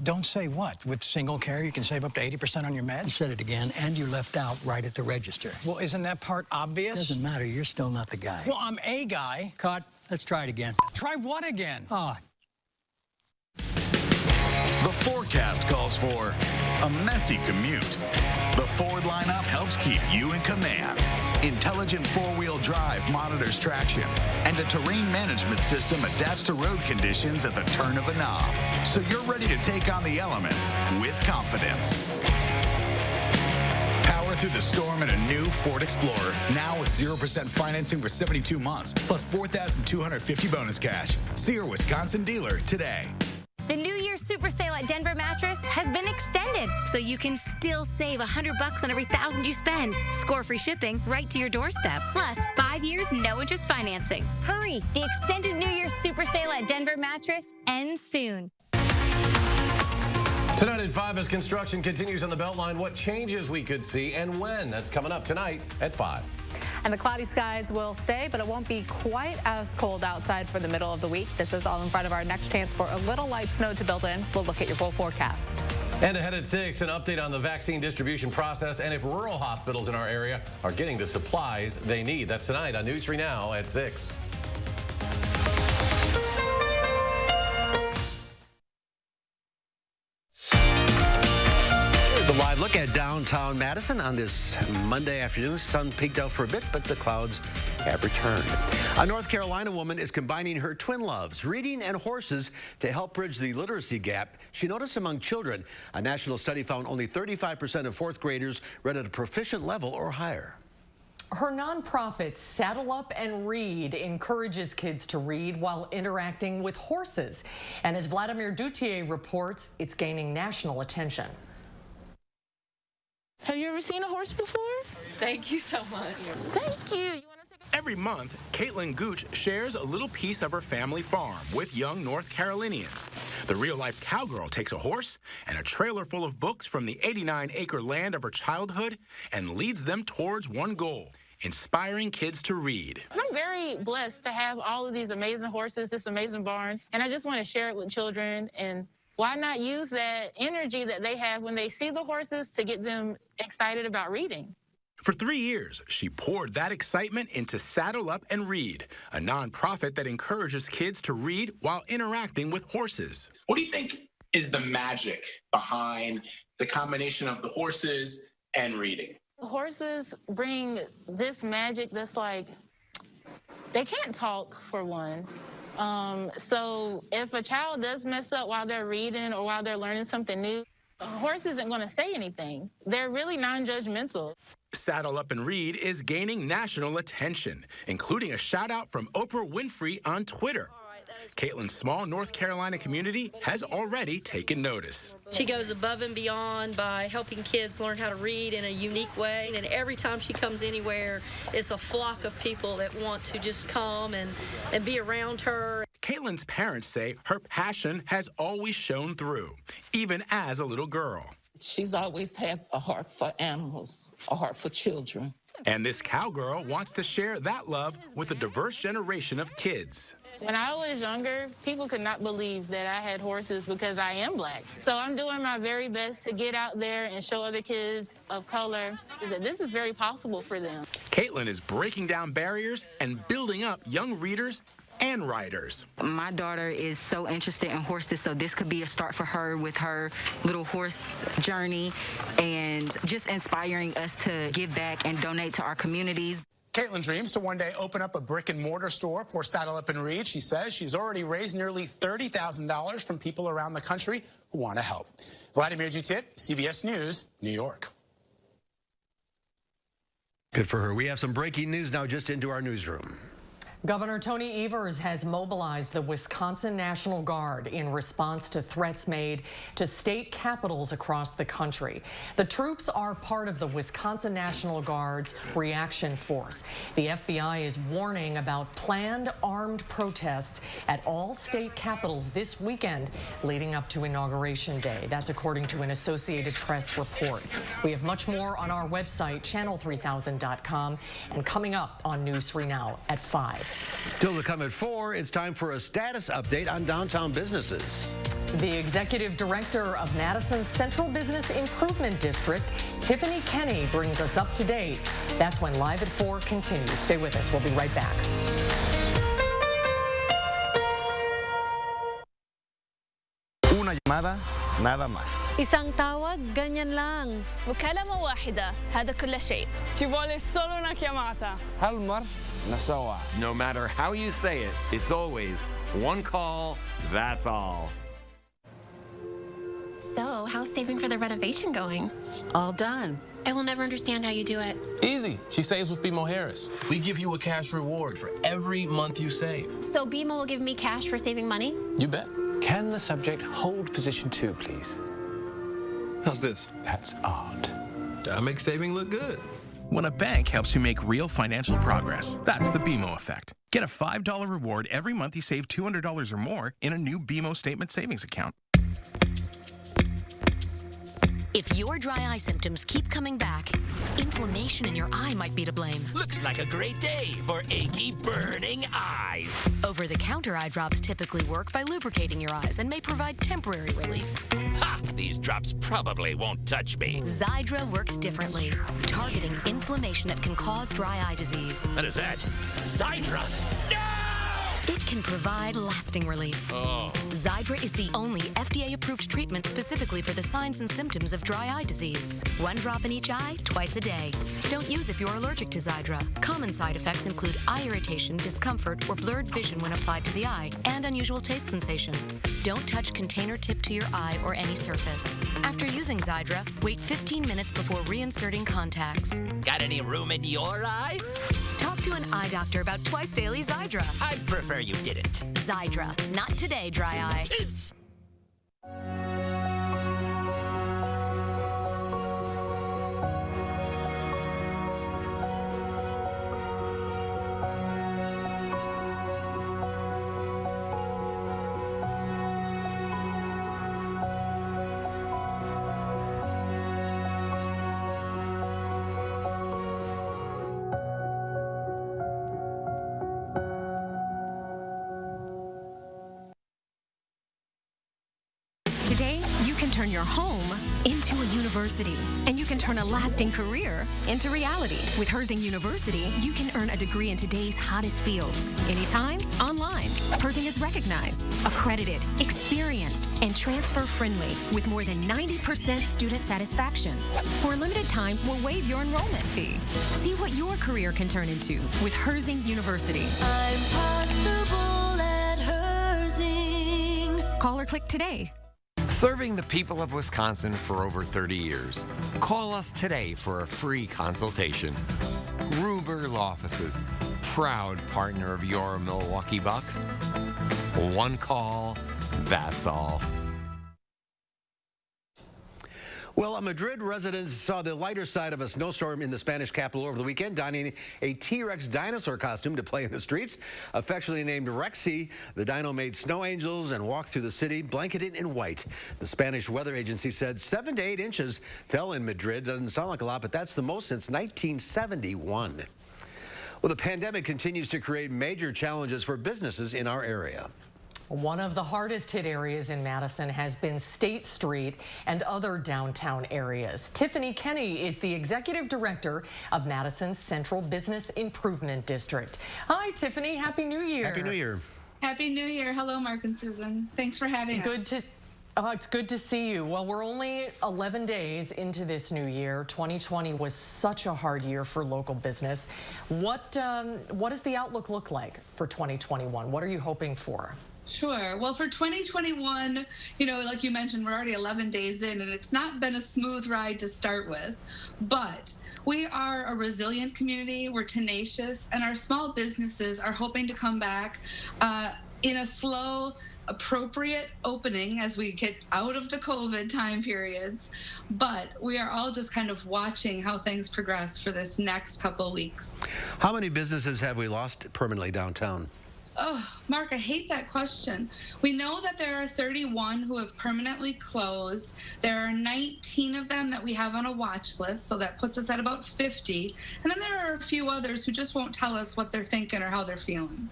Don't say what? With Single Care, you can save up to 80% on your meds? You said it again, and you left out right at the register. Well, isn't that part obvious? Doesn't matter. You're still not the guy. Well, I'm a guy. Cut. Let's try it again. Try what again? The forecast calls for a messy commute. The Ford lineup helps keep you in command. Intelligent four-wheel drive monitors traction, and a terrain management system adapts to road conditions at the turn of a knob. So you're ready to take on the elements with confidence. Power through the storm in a new Ford Explorer, now with 0% financing for 72 months, plus $4,250 bonus cash. See your Wisconsin dealer today. The New Year's super sale at Denver Mattress has been extended, so you can still save $100 on every $1,000 you spend. Score free shipping right to your doorstep. Plus, 5 years, no interest financing. Hurry! The extended New Year's super sale at Denver Mattress ends soon. Tonight at 5 as construction continues on the Beltline, what changes we could see and when. That's coming up tonight at 5. And the cloudy skies will stay, but it won't be quite as cold outside for the middle of the week. This is all in front of our next chance for a little light snow to build in. We'll look at your full forecast. And ahead at 6, an update on the vaccine distribution process and if rural hospitals in our area are getting the supplies they need. That's tonight on News 3 Now at 6. Live look at downtown Madison on this Monday afternoon. Sun peeked out for a bit, but the clouds have returned. A North Carolina woman is combining her twin loves, reading and horses, to help bridge the literacy gap she noticed among children. A national study found only 35% of fourth graders read at a proficient level or higher. Her nonprofit, Saddle Up and Read, encourages kids to read while interacting with horses. And as Vladimir Dutier reports, it's gaining national attention. Have you ever seen a horse before? Thank you so much. Thank you. Every month, Caitlin Gooch shares a little piece of her family farm with young North Carolinians. The real-life cowgirl takes a horse and a trailer full of books from the 89-acre land of her childhood and leads them towards one goal: inspiring kids to read. I'm very blessed to have all of these amazing horses, this amazing barn, and I just want to share it with children. And why not use that energy that they have when they see the horses to get them excited about reading? For 3 years, she poured that excitement into Saddle Up and Read, a nonprofit that encourages kids to read while interacting with horses. What do you think is the magic behind the combination of the horses and reading? Horses bring this magic that's like, they can't talk, for one. So if a child does mess up while they're reading or while they're learning something new, a horse isn't going to say anything. They're really non-judgmental. Saddle Up and Read is gaining national attention, including a shout-out from Oprah Winfrey on Twitter. Caitlin's small North Carolina community has already taken notice. She goes above and beyond by helping kids learn how to read in a unique way. And every time she comes anywhere, it's a flock of people that want to just come and be around her. Caitlin's parents say her passion has always shown through, even as a little girl. She's always had a heart for animals, a heart for children. And this cowgirl wants to share that love with a diverse generation of kids. When I was younger, people could not believe that I had horses because I am Black. So I'm doing my very best to get out there and show other kids of color that this is very possible for them. Caitlin is breaking down barriers and building up young readers and riders. My daughter is so interested in horses, so this could be a start for her with her little horse journey and just inspiring us to give back and donate to our communities. Caitlin dreams to one day open up a brick-and-mortar store for Saddle Up and Read. She says she's already raised nearly $30,000 from people around the country who want to help. Vladimir Dutier, CBS News, New York. Good for her. We have some breaking news now just into our newsroom. Governor Tony Evers has mobilized the Wisconsin National Guard in response to threats made to state capitals across the country. The troops are part of the Wisconsin National Guard's reaction force. The FBI is warning about planned armed protests at all state capitals this weekend leading up to Inauguration Day. That's according to an Associated Press report. We have much more on our website, channel3000.com, and coming up on News 3 Now at 5. Still to come at 4, it's time for a status update on downtown businesses. The executive director of Madison's Central Business Improvement District, Tiffany Kenny, brings us up to date. That's when Live at 4 continues. Stay with us. We'll be right back. Una llamada, nada más. Isang tawag, ganyan lang. مكالمة واحدة، هذا كل شيء. Ci vuole solo una chiamata. Halmar nasawa. No matter how you say it, it's always one call, that's all. So, how's saving for the renovation going? All done. I will never understand how you do it. Easy. She saves with BMO Harris. We give you a cash reward for every month you save. So BMO will give me cash for saving money? You bet. Can the subject hold position 2, please? How's this? That's art. That makes saving look good. When a bank helps you make real financial progress, that's the BMO effect. Get a $5 reward every month you save $200 or more in a new BMO Statement Savings account. If your dry eye symptoms keep coming back, inflammation in your eye might be to blame. Looks like a great day for achy, burning eyes. Over-the-counter eye drops typically work by lubricating your eyes and may provide temporary relief. Ha! These drops probably won't touch me. Xiidra works differently, targeting inflammation that can cause dry eye disease. What is that? Xiidra? No! It can provide lasting relief. Oh. Xiidra is the only FDA-approved treatment specifically for the signs and symptoms of dry eye disease. 1 drop in each eye, twice a day. Don't use if you're allergic to Xiidra. Common side effects include eye irritation, discomfort, or blurred vision when applied to the eye, and unusual taste sensation. Don't touch container tip to your eye or any surface. After using Xiidra, wait 15 minutes before reinserting contacts. Got any room in your eye? Talk to an eye doctor about twice daily Xiidra. I'd prefer you didn't. Xiidra. Not today, dry eye. Today, you can turn your home into a university, and you can turn a lasting career into reality. With Herzing University, you can earn a degree in today's hottest fields, anytime, online. Herzing is recognized, accredited, experienced, and transfer-friendly, with more than 90% student satisfaction. For a limited time, we'll waive your enrollment fee. See what your career can turn into with Herzing University. I'm possible at Herzing. Call or click today. Serving the people of Wisconsin for over 30 years. Call us today for a free consultation. Gruber Law Offices, proud partner of your Milwaukee Bucks. 1 call, that's all. Well, Madrid residents saw the lighter side of a snowstorm in the Spanish capital over the weekend, donning a T-Rex dinosaur costume to play in the streets. Affectionately named Rexy, the dino made snow angels and walked through the city, blanketed in white. The Spanish weather agency said 7 to 8 inches fell in Madrid. Doesn't sound like a lot, but that's the most since 1971. Well, the pandemic continues to create major challenges for businesses in our area. One of the hardest hit areas in Madison has been State Street and other downtown areas. Tiffany Kenny is the executive director of Madison's Central Business Improvement District. Hi, Tiffany. Happy New Year. Happy New Year. Happy New Year. Hello, Mark and Susan. Thanks for having us. It's good to see you. Well, we're only 11 days into this new year. 2020 was such a hard year for local business. What does the outlook look like for 2021? What are you hoping for? Sure. Well, for 2021, you know, like you mentioned, we're already 11 days in, and it's not been a smooth ride to start with. But we are a resilient community. We're tenacious, and our small businesses are hoping to come back in a slow, appropriate opening as we get out of the COVID time periods. But we are all just kind of watching how things progress for this next couple of weeks. How many businesses have we lost permanently downtown? Oh, Mark, I hate that question. We know that there are 31 who have permanently closed. There are 19 of them that we have on a watch list, so that puts us at about 50. And then there are a few others who just won't tell us what they're thinking or how they're feeling.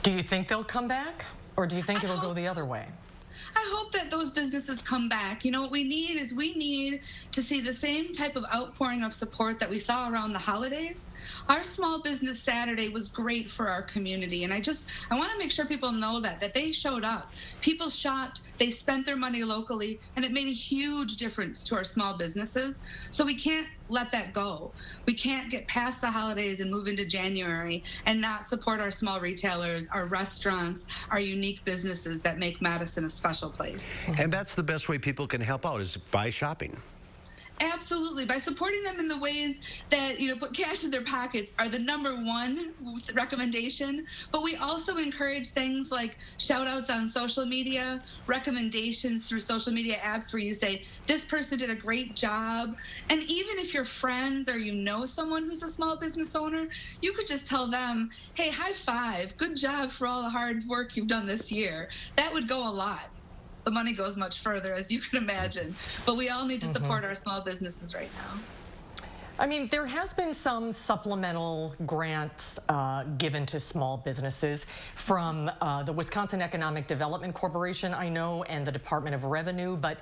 Do you think they'll come back, or do you think it'll go the other way? I hope that those businesses come back. You know, what we need to see the same type of outpouring of support that we saw around the holidays. Our Small Business Saturday was great for our community, and I want to make sure people know that they showed up. People shopped, they spent their money locally, and it made a huge difference to our small businesses. So we can't let that go. We can't get past the holidays and move into January and not support our small retailers, our restaurants, our unique businesses that make Madison a special place. And that's the best way people can help out, is by shopping. Absolutely. By supporting them in the ways that, put cash in their pockets are the #1 recommendation. But we also encourage things like shout outs on social media, recommendations through social media apps where you say, this person did a great job. And even if you're friends or you know someone who's a small business owner, you could just tell them, hey, high five, good job for all the hard work you've done this year. That would go a lot. The money goes much further, as you can imagine. But we all need to support our small businesses right now. I mean, there has been some supplemental grants given to small businesses from the Wisconsin Economic Development Corporation, I know, and the Department of Revenue, but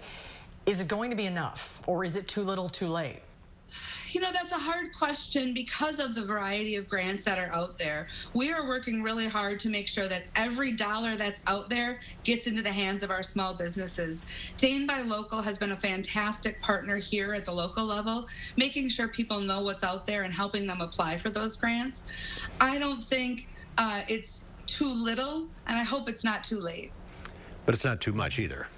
is it going to be enough, or is it too little too late? That's a hard question because of the variety of grants that are out there. We are working really hard to make sure that every dollar that's out there gets into the hands of our small businesses. Dane by Local has been a fantastic partner here at the local level, making sure people know what's out there and helping them apply for those grants. I don't think it's too little, and I hope it's not too late. But it's not too much either.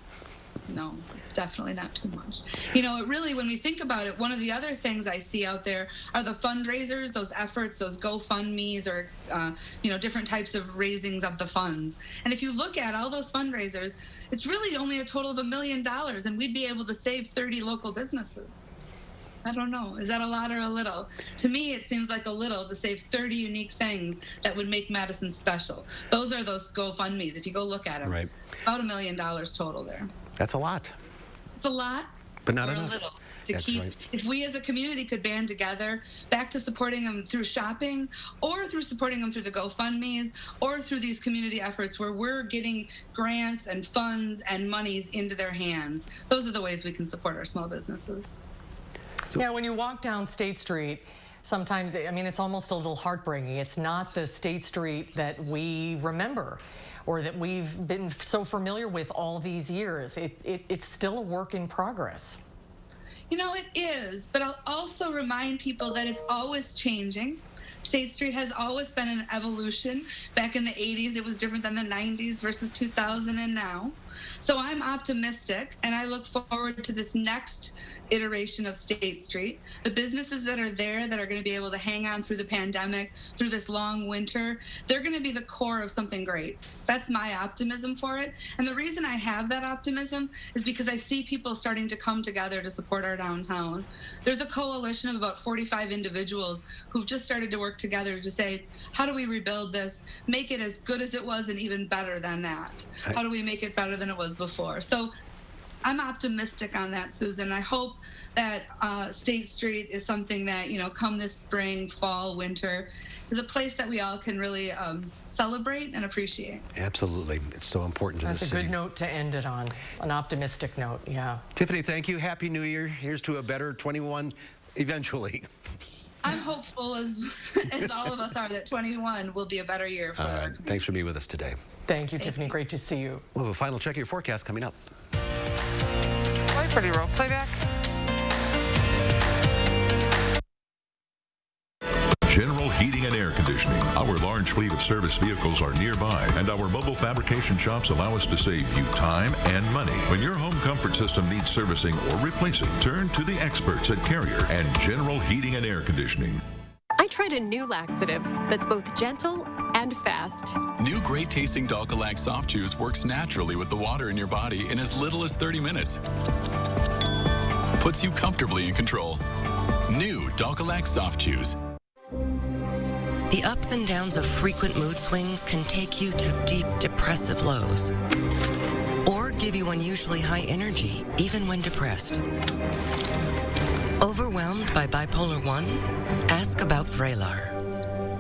No, it's definitely not too much. It really, when we think about it, one of the other things I see out there are the fundraisers, those efforts, those GoFundMes or, different types of raisings of the funds. And if you look at all those fundraisers, it's really only a total of $1 million, and we'd be able to save 30 local businesses. I don't know. Is that a lot or a little? To me, it seems like a little to save 30 unique things that would make Madison special. Those are those GoFundMes. If you go look at them, right. About $1 million total there. That's a lot. It's a lot, but not or enough. A little to That's keep. Right. If we as a community could band together, back to supporting them through shopping, or through supporting them through the GoFundMes, or through these community efforts where we're getting grants and funds and monies into their hands. Those are the ways we can support our small businesses. Yeah, when you walk down State Street, sometimes, it's almost a little heartbreaking. It's not the State Street that we remember or that we've been so familiar with all these years. It's still a work in progress. It is, but I'll also remind people that it's always changing. State Street has always been an evolution. Back in the 80s, it was different than the 90s versus 2000 and now. So I'm optimistic, and I look forward to this next iteration of State Street. The businesses that are there that are going to be able to hang on through the pandemic, through this long winter, they're going to be the core of something great. That's my optimism for it. And the reason I have that optimism is because I see people starting to come together to support our downtown. There's a coalition of about 45 individuals who've just started to work together to say, how do we rebuild this, make it as good as it was and even better than that? How do we make it better than it was before? So I'm optimistic on that, Susan. I hope that State Street is something that, come this spring, fall, winter, is a place that we all can really celebrate and appreciate. Absolutely. It's so important to the city. That's a good note to end it on, an optimistic note, yeah. Tiffany, thank you. Happy New Year. Here's to a better 21 eventually. I'm hopeful, as all of us are, that 21 will be a better year for our community. Thanks for being with us today. Thank you, Tiffany. Great to see you. We'll have a final check of your forecast coming up. Pretty roll playback. General Heating and Air Conditioning. Our large fleet of service vehicles are nearby, and our mobile fabrication shops allow us to save you time and money. When your home comfort system needs servicing or replacing, turn to the experts at Carrier and General Heating and Air Conditioning. I tried a new laxative that's both gentle and fast. New great-tasting Dalcolac Soft Chews works naturally with the water in your body in as little as 30 minutes. Puts you comfortably in control. New Dalcolac Soft Chews. The ups and downs of frequent mood swings can take you to deep depressive lows, or give you unusually high energy even when depressed. Overwhelmed by bipolar 1? Ask about Vraylar.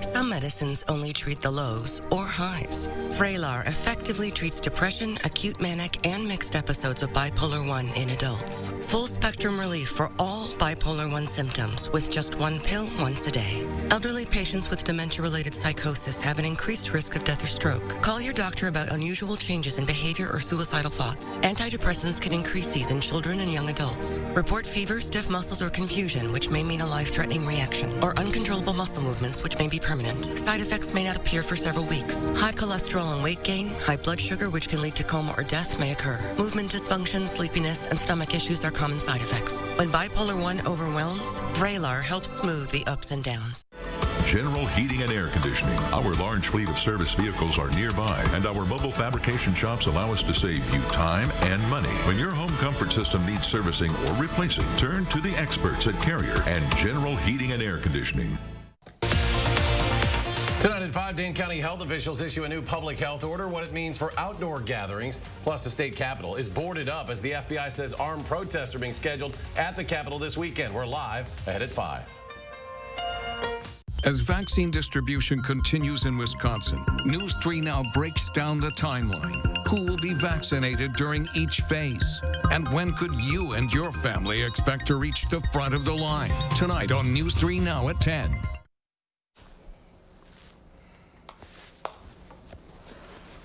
Some medicines only treat the lows or highs. Vraylar effectively treats depression, acute manic, and mixed episodes of bipolar 1 in adults. Full spectrum relief for all bipolar 1 symptoms with just one pill once a day. Elderly patients with dementia-related psychosis have an increased risk of death or stroke. Call your doctor about unusual changes in behavior or suicidal thoughts. Antidepressants can increase these in children and young adults. Report fever, stiff muscles, or confusion, which may mean a life-threatening reaction, or uncontrollable muscle movements, which may be permanent. pregnant. Side effects may not appear for several weeks. High cholesterol and weight gain, high blood sugar, which can lead to coma or death, may occur. Movement dysfunction, sleepiness, and stomach issues are common side effects. When bipolar 1 overwhelms, Vraylar helps smooth the ups and downs. General Heating and Air Conditioning. Our large fleet of service vehicles are nearby, and our mobile fabrication shops allow us to save you time and money. When your home comfort system needs servicing or replacing, turn to the experts at Carrier and General Heating and Air Conditioning. Tonight at 5, Dane County health officials issue a new public health order, what it means for outdoor gatherings. Plus, the state capitol is boarded up as the FBI says armed protests are being scheduled at the Capitol this weekend. We're live ahead at 5. As vaccine distribution continues in Wisconsin, News 3 Now breaks down the timeline. Who will be vaccinated during each phase? And when could you and your family expect to reach the front of the line? Tonight on News 3 Now at 10.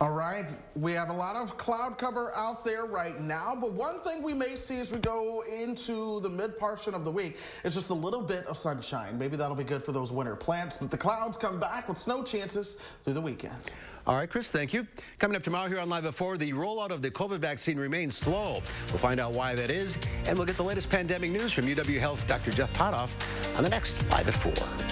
All right, we have a lot of cloud cover out there right now, but one thing we may see as we go into the mid-portion of the week is just a little bit of sunshine. Maybe that'll be good for those winter plants, but the clouds come back with snow chances through the weekend. All right, Chris, thank you. Coming up tomorrow here on Live at 4, the rollout of the COVID vaccine remains slow. We'll find out why that is, and we'll get the latest pandemic news from UW Health's Dr. Jeff Potoff on the next Live at 4.